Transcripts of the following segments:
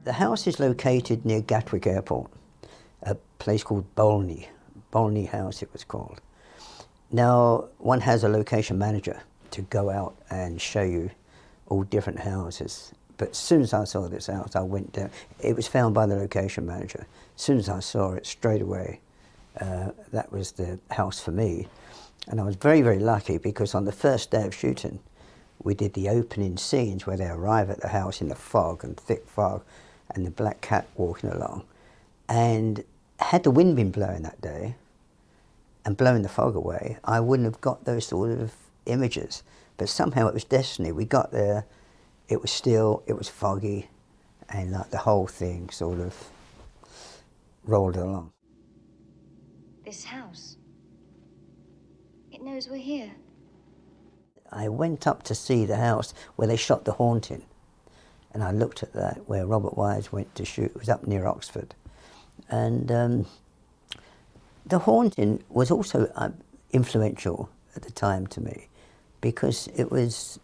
The house is located near Gatwick Airport, a place called Bolney House it was called. Now, one has a location manager to go out and show you all different houses. But as soon as I saw this house, I went down. It was found by the location manager. As soon as I saw it, straight away, that was the house for me. And I was very, very lucky because on the first day of shooting, we did the opening scenes where they arrive at the house in the fog and thick fog and the black cat walking along. And had the wind been blowing that day and blowing the fog away, I wouldn't have got those sort of images. But somehow it was destiny. We got there, it was still, it was foggy, and like the whole thing sort of rolled along. This house, it knows we're here. I went up to see the house where they shot The Haunting, and I looked at that, where Robert Wise went to shoot. It was up near Oxford. And The Haunting was also influential at the time to me, because it was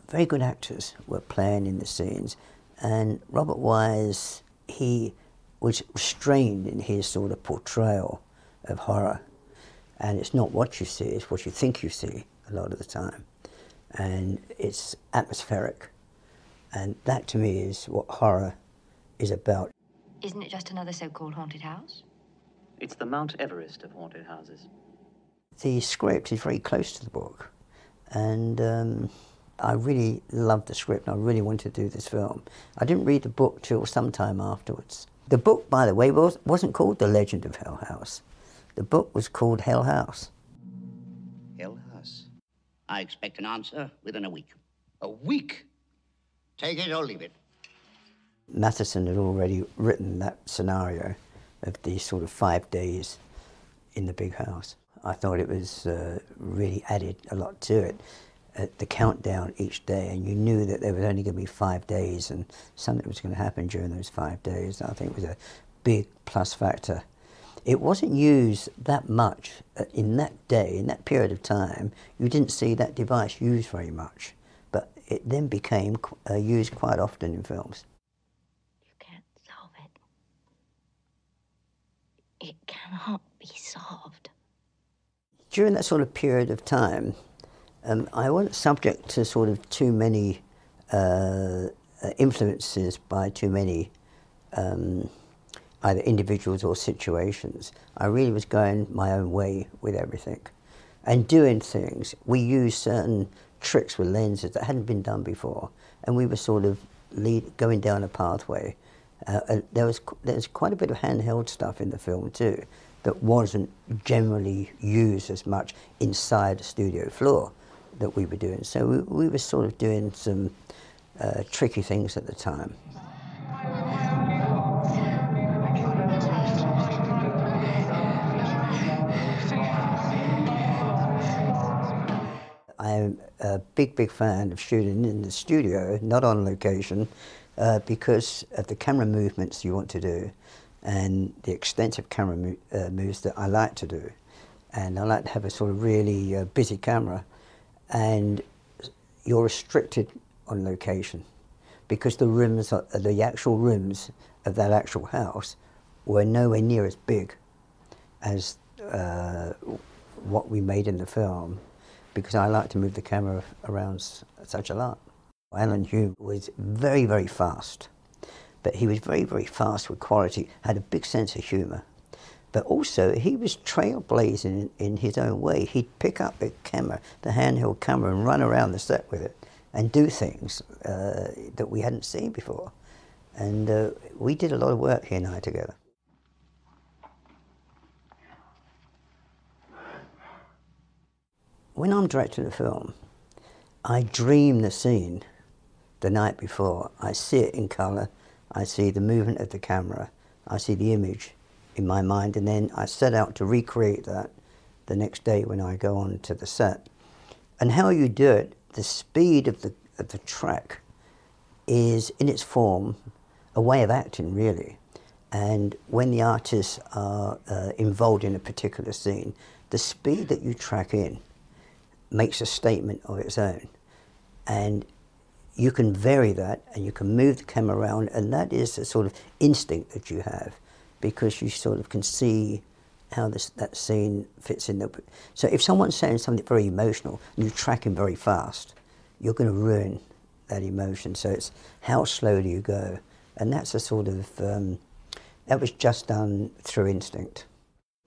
very good actors were playing in the scenes, and Robert Wise, he was restrained in his sort of portrayal of horror. And it's not what you see, it's what you think you see a lot of the time. And it's atmospheric. And that to me is what horror is about. Isn't it just another so-called haunted house? It's the Mount Everest of haunted houses. The script is very close to the book. And I really loved the script and I really wanted to do this film. I didn't read the book till some time afterwards. The book, by the way, wasn't called The Legend of Hell House. The book was called Hell House. Hell House. I expect an answer within a week. A week? Take it or leave it. Matheson had already written that scenario of these sort of 5 days in the big house. I thought it was really added a lot to it. The countdown each day, and you knew that there was only going to be 5 days and something was going to happen during those 5 days. I think it was a big plus factor. It wasn't used that much in that day, in that period of time. You didn't see that device used very much, but it then became used quite often in films. You can't solve it. It cannot be solved. During that sort of period of time, I wasn't subject to sort of too many influences by too many either individuals or situations. I really was going my own way with everything and doing things. We used certain tricks with lenses that hadn't been done before, and we were sort of going down a pathway. There was quite a bit of handheld stuff in the film too that wasn't generally used as much inside the studio floor that we were doing. So we were sort of doing some tricky things at the time. I'm a big fan of shooting in the studio, not on location, because of the camera movements you want to do and the extensive camera moves that I like to do. And I like to have a sort of really busy camera, and you're restricted on location because the actual rooms of that actual house were nowhere near as big as what we made in the film, because I like to move the camera around such a lot. Alan Hough was very, very fast, but he was very, very fast with quality, had a big sense of humour. But also, he was trailblazing in his own way. He'd pick up the camera, the handheld camera, and run around the set with it and do things that we hadn't seen before. And we did a lot of work, he and I, together. When I'm directing a film, I dream the scene the night before. I see it in colour, I see the movement of the camera, I see the image in my mind, and then I set out to recreate that the next day when I go on to the set. And how you do it, the speed of the track is, in its form, a way of acting, really. And when the artists are involved in a particular scene, the speed that you track in makes a statement of its own. And you can vary that and you can move the camera around, and that is a sort of instinct that you have, because you sort of can see how that scene fits in. So if someone's saying something very emotional and you track him very fast, you're going to ruin that emotion. So it's how slow do you go? And that's a sort of, that was just done through instinct.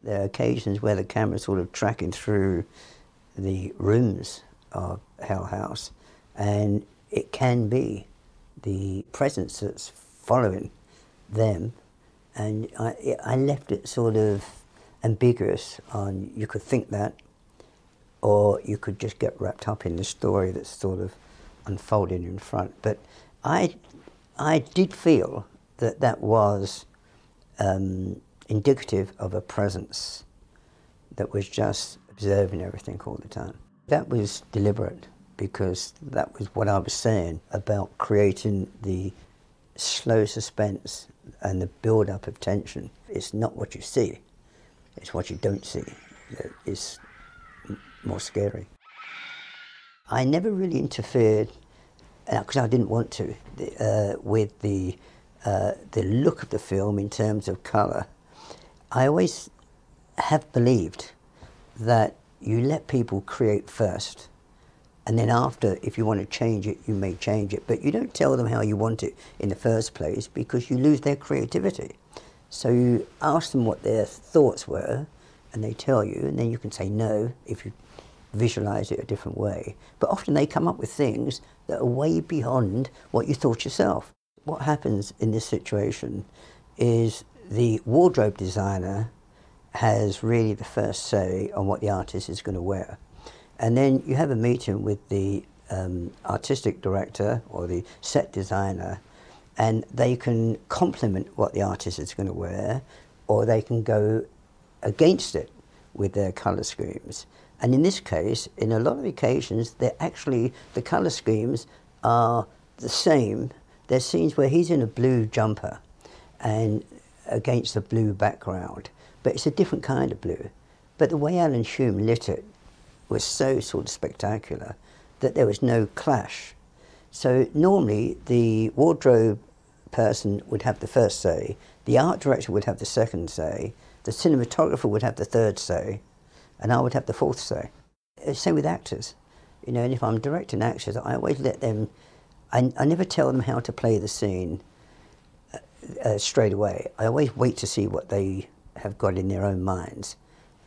There are occasions where the camera's sort of tracking through the rooms of Hell House, and it can be the presence that's following them, and I left it sort of ambiguous on, you could think that, or you could just get wrapped up in the story that's sort of unfolding in front. But I did feel that that was indicative of a presence that was just observing everything all the time. That was deliberate, because that was what I was saying about creating the slow suspense and the build-up of tension. It's not what you see, it's what you don't see that is more scary. I never really interfered, because I didn't want to, with the look of the film in terms of colour. I always have believed that you let people create first, and then after, if you want to change it, you may change it, but you don't tell them how you want it in the first place, because you lose their creativity. So you ask them what their thoughts were, and they tell you, and then you can say no if you visualise it a different way. But often they come up with things that are way beyond what you thought yourself. What happens in this situation is the wardrobe designer has really the first say on what the artist is going to wear. And then you have a meeting with the artistic director or the set designer, and they can complement what the artist is going to wear, or they can go against it with their colour schemes. And in this case, in a lot of occasions, the colour schemes are the same. There's scenes where he's in a blue jumper and against a blue background, but it's a different kind of blue. But the way Alan Hume lit it was so sort of spectacular that there was no clash. So normally the wardrobe person would have the first say, the art director would have the second say, the cinematographer would have the third say, and I would have the fourth say. Same with actors. You know, and if I'm directing actors, I always let them, I never tell them how to play the scene straight away. I always wait to see what they have got in their own minds,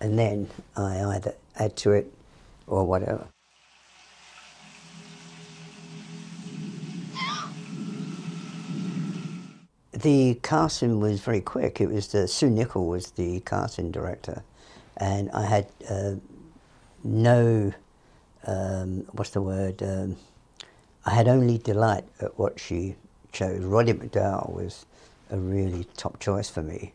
and then I either add to it or whatever. The casting was very quick. It was Sue Nichol was the casting director, and I had no, what's the word, I had only delight at what she chose. Roddy McDowall was a really top choice for me,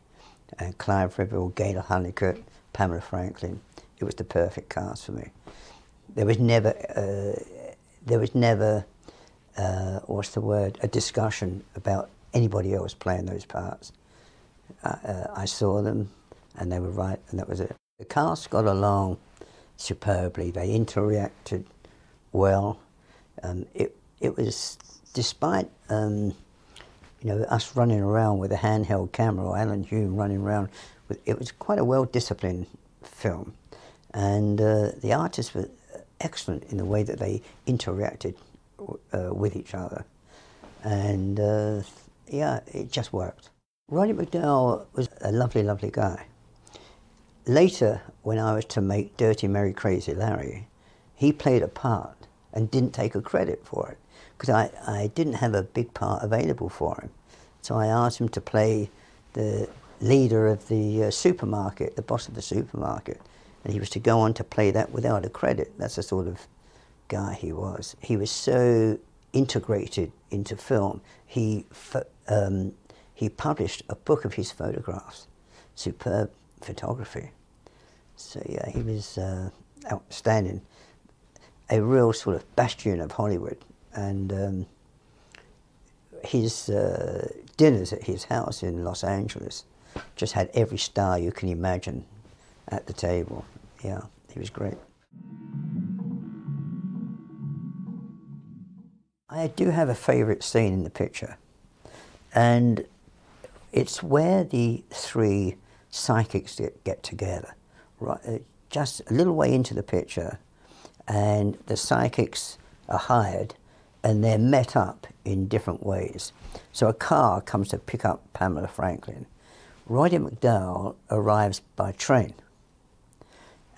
and Clive Ribble, Gail Honeycutt, Pamela Franklin. It was the perfect cast for me. There was never, what's the word, a discussion about anybody else playing those parts. I saw them, and they were right, and that was it. The cast got along superbly. They interacted well. It was, despite you know, us running around with a handheld camera, or Alan Hume running around, it was quite a well-disciplined film, and the artists were excellent in the way that they interacted with each other, and yeah, it just worked. Roddy McDowall was a lovely, lovely guy. Later, when I was to make Dirty Mary Crazy Larry, he played a part and didn't take a credit for it, because I didn't have a big part available for him. So I asked him to play the leader of the supermarket, the boss of the supermarket, and he was to go on to play that without a credit. That's the sort of guy he was. He was so integrated into film. He published a book of his photographs, superb photography. So yeah, he was outstanding. A real sort of bastion of Hollywood, and his dinners at his house in Los Angeles just had every star you can imagine at the table. Yeah, he was great. I do have a favourite scene in the picture, and it's where the three psychics get together, right, just a little way into the picture, and the psychics are hired and they're met up in different ways. So a car comes to pick up Pamela Franklin. Roddy McDowell arrives by train,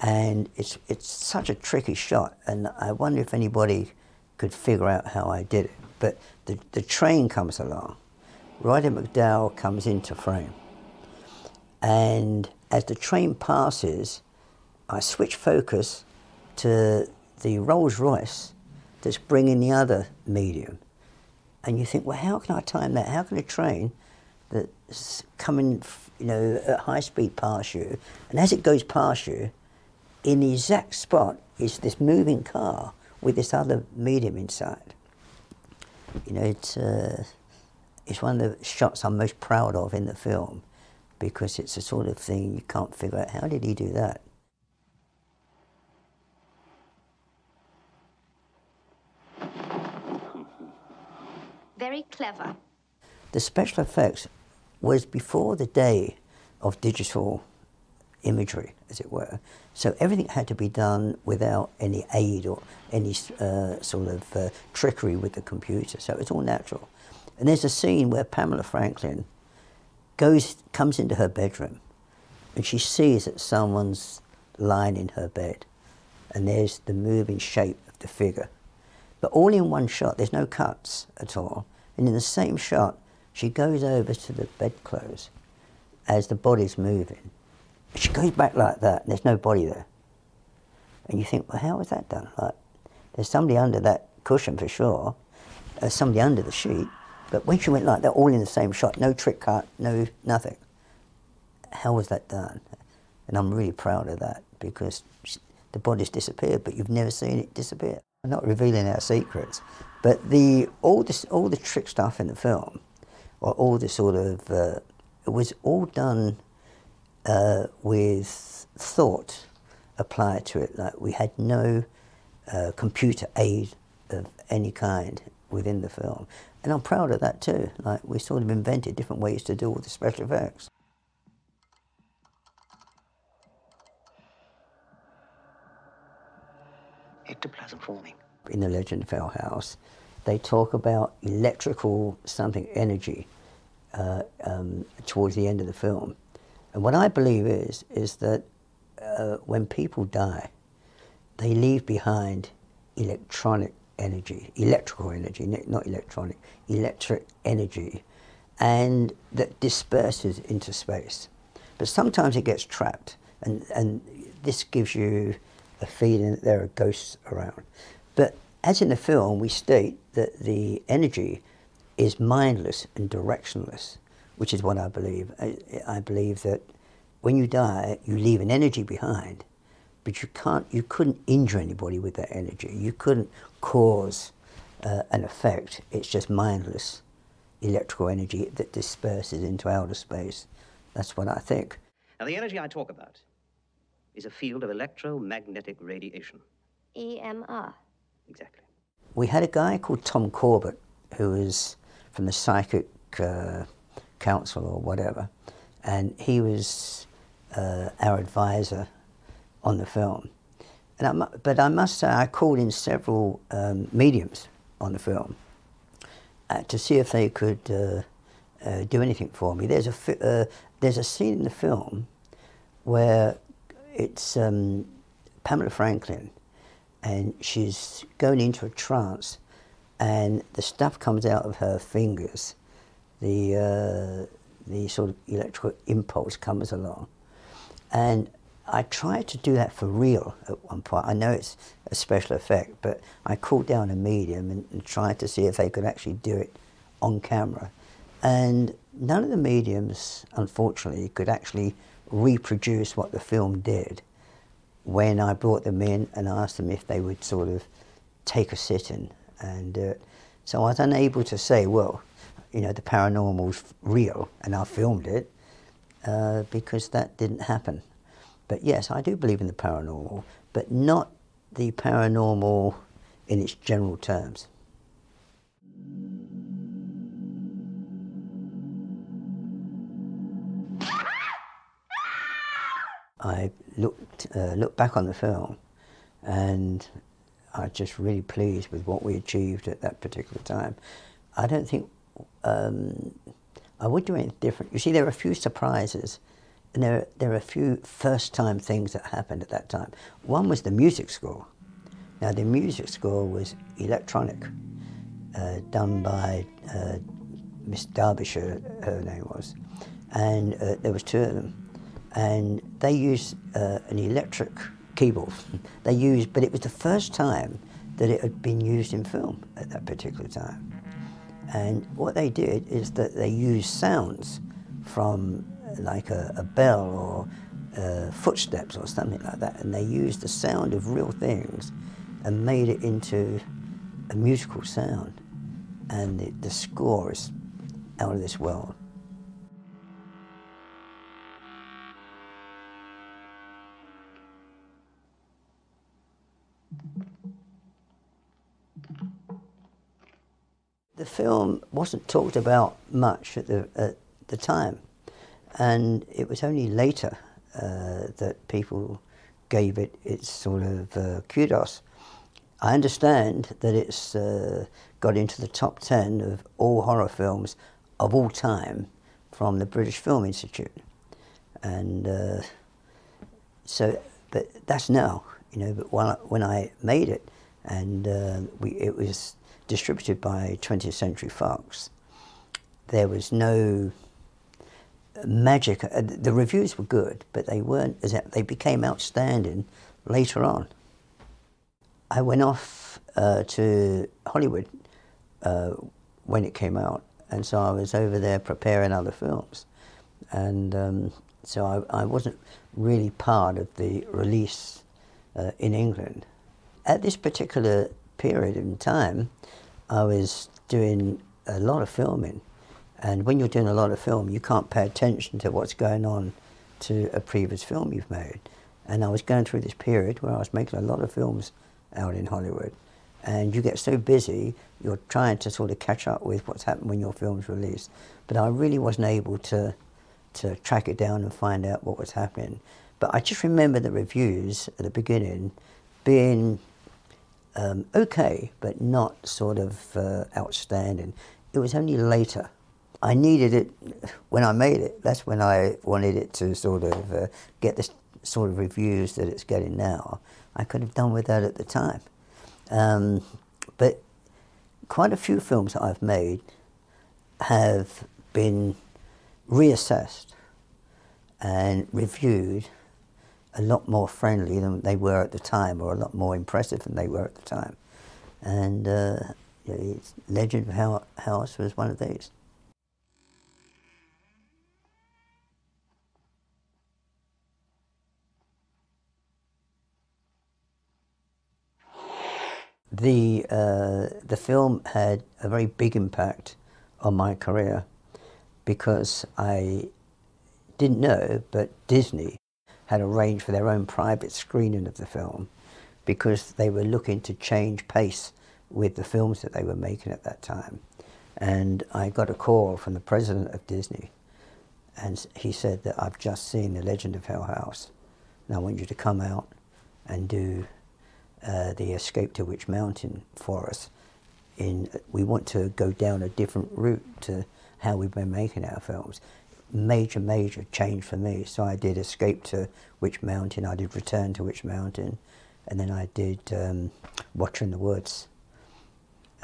and it's such a tricky shot, and I wonder if anybody could figure out how I did it. But the train comes along, Roddy McDowell comes into frame, and as the train passes, I switch focus to the Rolls Royce that's bringing the other medium. And you think, well, how can I time that? How can a train that's coming, you know, at high speed past you, and as it goes past you, in the exact spot is this moving car with this other medium inside. You know, it's one of the shots I'm most proud of in the film, because it's the sort of thing you can't figure out, how did he do that? Very clever. The special effects was before the day of digital imagery, as it were. So everything had to be done without any aid or any sort of trickery with the computer. So it's all natural. And there's a scene where Pamela Franklin comes into her bedroom, and she sees that someone's lying in her bed, and there's the moving shape of the figure. But all in one shot, there's no cuts at all. And in the same shot, she goes over to the bedclothes as the body's moving. She goes back like that, and there's no body there. And you think, well, how was that done? Like, there's somebody under that cushion for sure, there's somebody under the sheet, but when she went like that, all in the same shot, no trick cut, no nothing. How was that done? And I'm really proud of that, because the body's disappeared, but you've never seen it disappear. I'm not revealing our secrets, but all the trick stuff in the film, or all the sort of, it was all done with thought applied to it. Like, we had no computer aid of any kind within the film. And I'm proud of that too. Like, we sort of invented different ways to do all the special effects. Ectoplasm forming. In the Legend of Hell House, they talk about electrical something energy towards the end of the film. And what I believe is that when people die, they leave behind electronic energy, electrical energy, not electronic, electric energy, and that disperses into space. But sometimes it gets trapped, and this gives you a feeling that there are ghosts around. But as in the film, we state that the energy is mindless and directionless, which is what I believe. I believe that when you die, you leave an energy behind, but you couldn't injure anybody with that energy. You couldn't cause an effect. It's just mindless electrical energy that disperses into outer space. That's what I think. Now, the energy I talk about is a field of electromagnetic radiation. EMR. Exactly. We had a guy called Tom Corbett, who was from the Psychic Council or whatever, and he was our advisor on the film. But I must say, I called in several mediums on the film to see if they could do anything for me. There's a scene in the film where it's Pamela Franklin, and she's going into a trance, and the stuff comes out of her fingers. The sort of electrical impulse comes along, and I tried to do that for real at one point. I know it's a special effect, but I called down a medium and tried to see if they could actually do it on camera. And none of the mediums, unfortunately, could actually reproduce what the film did when I brought them in and asked them if they would sort of take a sit-in and do it. So I was unable to say, well, you know, the paranormal's real and I filmed it, because that didn't happen. But yes, I do believe in the paranormal, but not the paranormal in its general terms. I looked back on the film, and I'm just really pleased with what we achieved at that particular time. I don't think I would do anything different. You see, there are a few surprises, and there are a few first-time things that happened at that time. One was the music score. Now, the music score was electronic, done by Miss Derbyshire, her name was, and there was two of them. And they used an electric keyboard. But it was the first time that it had been used in film at that particular time. And what they did is that they used sounds from like a bell or footsteps or something like that, and they used the sound of real things and made it into a musical sound. And the score is out of this world. The film wasn't talked about much at the time, and it was only later that people gave it its sort of kudos. I understand that it's got into the top 10 of all horror films of all time from the British Film Institute, and but that's now, you know. But when I made it, and it was distributed by 20th Century Fox, there was no magic. The reviews were good, but they weren't. They became outstanding later on. I went off to Hollywood when it came out, and so I was over there preparing other films, and so I wasn't really part of the release in England. At this particular period in time, I was doing a lot of filming, and when you're doing a lot of film, you can't pay attention to what's going on to a previous film you've made. And I was going through this period where I was making a lot of films out in Hollywood, and you get so busy, you're trying to sort of catch up with what's happened when your film's released. But I really wasn't able to track it down and find out what was happening. But I just remember the reviews at the beginning being okay, but not sort of outstanding. It was only later. I needed it when I made it. That's when I wanted it to sort of get the sort of reviews that it's getting now. I could have done with that at the time. But quite a few films that I've made have been reassessed and reviewed a lot more friendly than they were at the time, or a lot more impressive than they were at the time. And Legend of House was one of these. The film had a very big impact on my career, because I didn't know, but Disney had arranged for their own private screening of the film, because they were looking to change pace with the films that they were making at that time. And I got a call from the president of Disney, and he said that I've just seen The Legend of House, and I want you to come out and do the Escape to Witch Mountain for us. We want to go down a different route to how we've been making our films. Major change for me. So I did Escape to Witch Mountain, I did Return to Witch Mountain, and then I did Watcher in the Woods.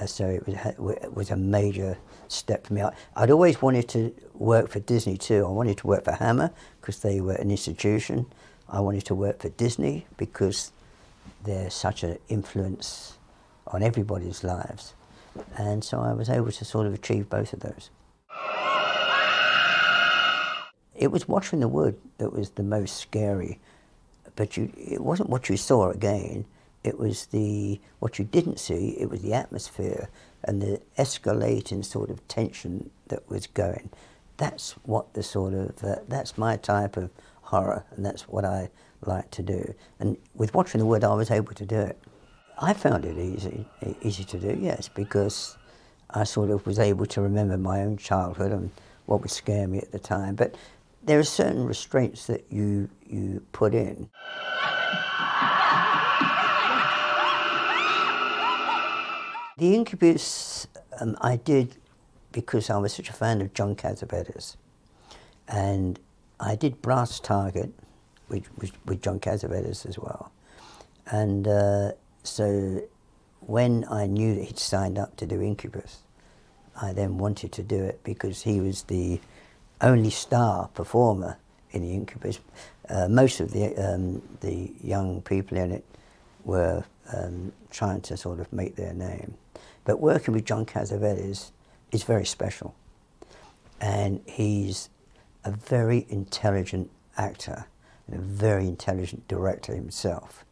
So it was a major step for me. I'd always wanted to work for Disney too. I wanted to work for Hammer because they were an institution. I wanted to work for Disney because they're such an influence on everybody's lives. And so I was able to sort of achieve both of those. It was Watcher in the Wood that was the most scary, but it wasn't what you saw again. It was what you didn't see. It was the atmosphere and the escalating sort of tension that was going. That's what the sort of that's my type of horror, and that's what I like to do. And with Watcher in the Wood, I was able to do it. I found it easy to do, yes, because I sort of was able to remember my own childhood and what would scare me at the time. But there are certain restraints that you put in. The Incubus I did because I was such a fan of John Cassavetes, and I did Brass Target with John Cassavetes as well. And so when I knew that he'd signed up to do Incubus, I then wanted to do it because he was the only star performer in the Incubus. Most of the young people in it were trying to sort of make their name. But working with John Cassavetes is very special. And he's a very intelligent actor and a very intelligent director himself.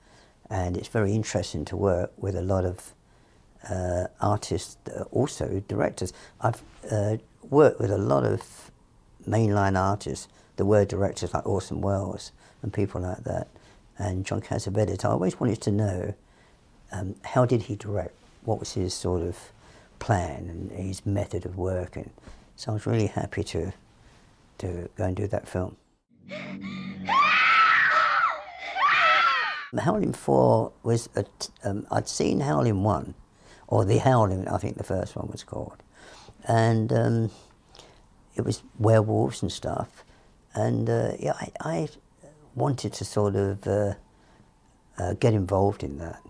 And it's very interesting to work with a lot of artists that are also directors. I've worked with a lot of mainline artists that were directors, like Orson Welles and people like that. And John Cassavetes, I always wanted to know how did he direct? What was his sort of plan and his method of working? So I was really happy to go and do that film. Howling 4 was, I'd seen Howling 1, or The Howling, I think the first one was called. And it was werewolves and stuff. And yeah, I wanted to sort of get involved in that.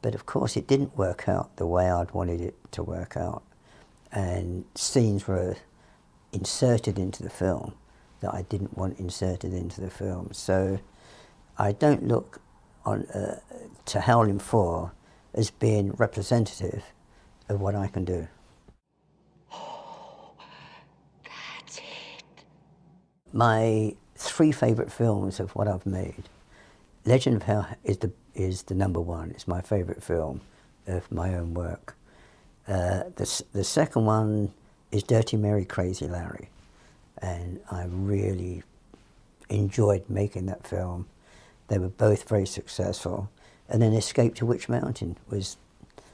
But of course it didn't work out the way I'd wanted it to work out. And scenes were inserted into the film that I didn't want inserted into the film. So I don't look on to Howling 4 as being representative of what I can do. Oh, that's it. My 3 favourite films of what I've made, Legend of Hell is the number 1. It's my favourite film of my own work. The second one is Dirty Mary, Crazy Larry, and I really enjoyed making that film. They were both very successful. And then Escape to Witch Mountain was,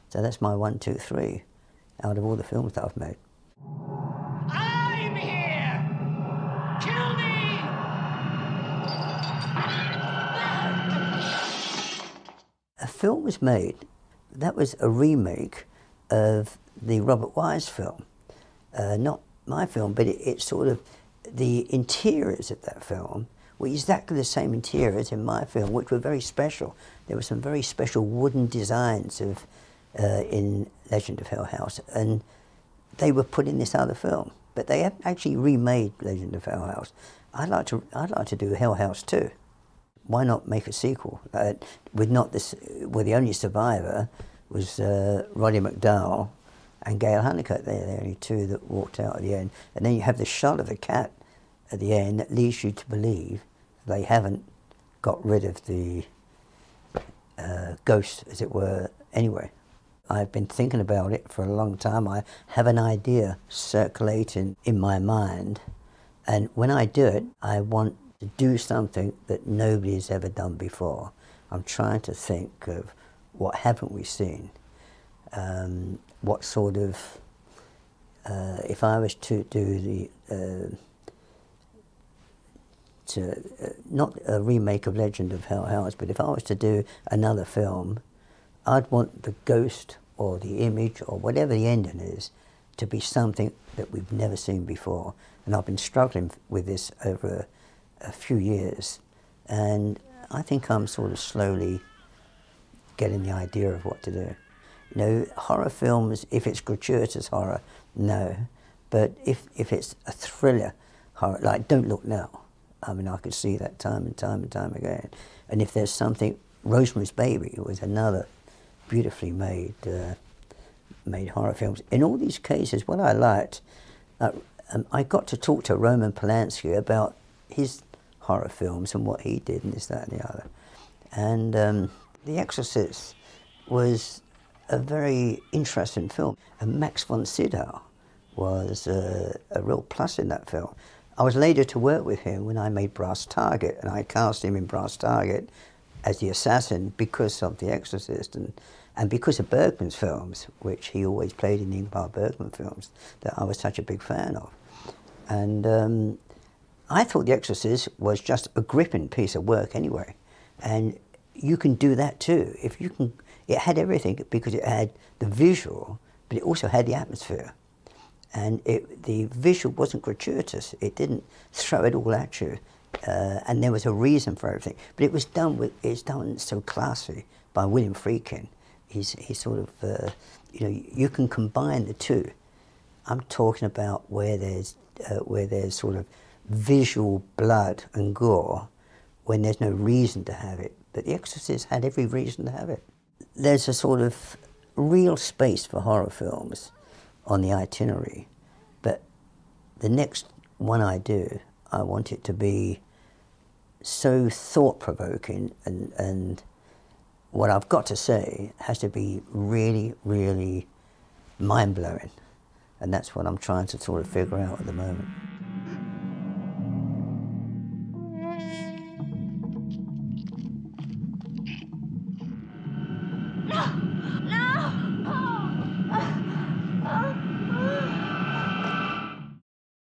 so that's my 1, 2, 3 out of all the films that I've made. I'm here! Kill me! A film was made that was a remake of the Robert Wise film. Not my film, but it's sort of the interiors of that film were exactly the same interiors in my film, which were very special. There were some very special wooden designs of in Legend of Hell House, and they were put in this other film. But they have actually remade Legend of Hell House. I'd like to do Hell House 2. Why not make a sequel? With not this, well, the only survivor was Roddy McDowall and Gail Honeycutt. They're the only 2 that walked out at the end. And then you have the shot of the cat at the end that leads you to believe they haven't got rid of the ghost, as it were, anyway. I've been thinking about it for a long time. I have an idea circulating in my mind, and when I do it, I want to do something that nobody's ever done before. I'm trying to think of what haven't we seen, what sort of, if I was to do the, not a remake of Legend of Hell House, but if I was to do another film, I'd want the ghost or the image or whatever the ending is to be something that we've never seen before. And I've been struggling with this over a few years, and I think I'm sort of slowly getting the idea of what to do. You know, horror films, if it's gratuitous horror, no. But if it's a thriller horror, like Don't Look Now, I mean, I could see that time and time and time again. And if there's something, Rosemary's Baby was another beautifully made horror films. In all these cases, what I liked, I got to talk to Roman Polanski about his horror films and what he did and this, that and the other. And The Exorcist was a very interesting film. And Max von Sydow was a real plus in that film. I was later to work with him when I made Brass Target, and I cast him in Brass Target as the assassin because of The Exorcist and because of Bergman's films, which he always played in the Ingmar Bergman films that I was such a big fan of. And I thought The Exorcist was just a gripping piece of work anyway, and you can do that too. If you can, it had everything because it had the visual, but it also had the atmosphere, and the visual wasn't gratuitous. It didn't throw it all at you, and there was a reason for everything. But it was done it's done so classy by William Friedkin. He's sort of you can combine the two. I'm talking about where there's sort of visual blood and gore when there's no reason to have it. But The Exorcist had every reason to have it. There's a sort of real space for horror films on the itinerary, but the next one I do, I want it to be so thought-provoking, and what I've got to say has to be really, really mind-blowing. And that's what I'm trying to sort of figure out at the moment.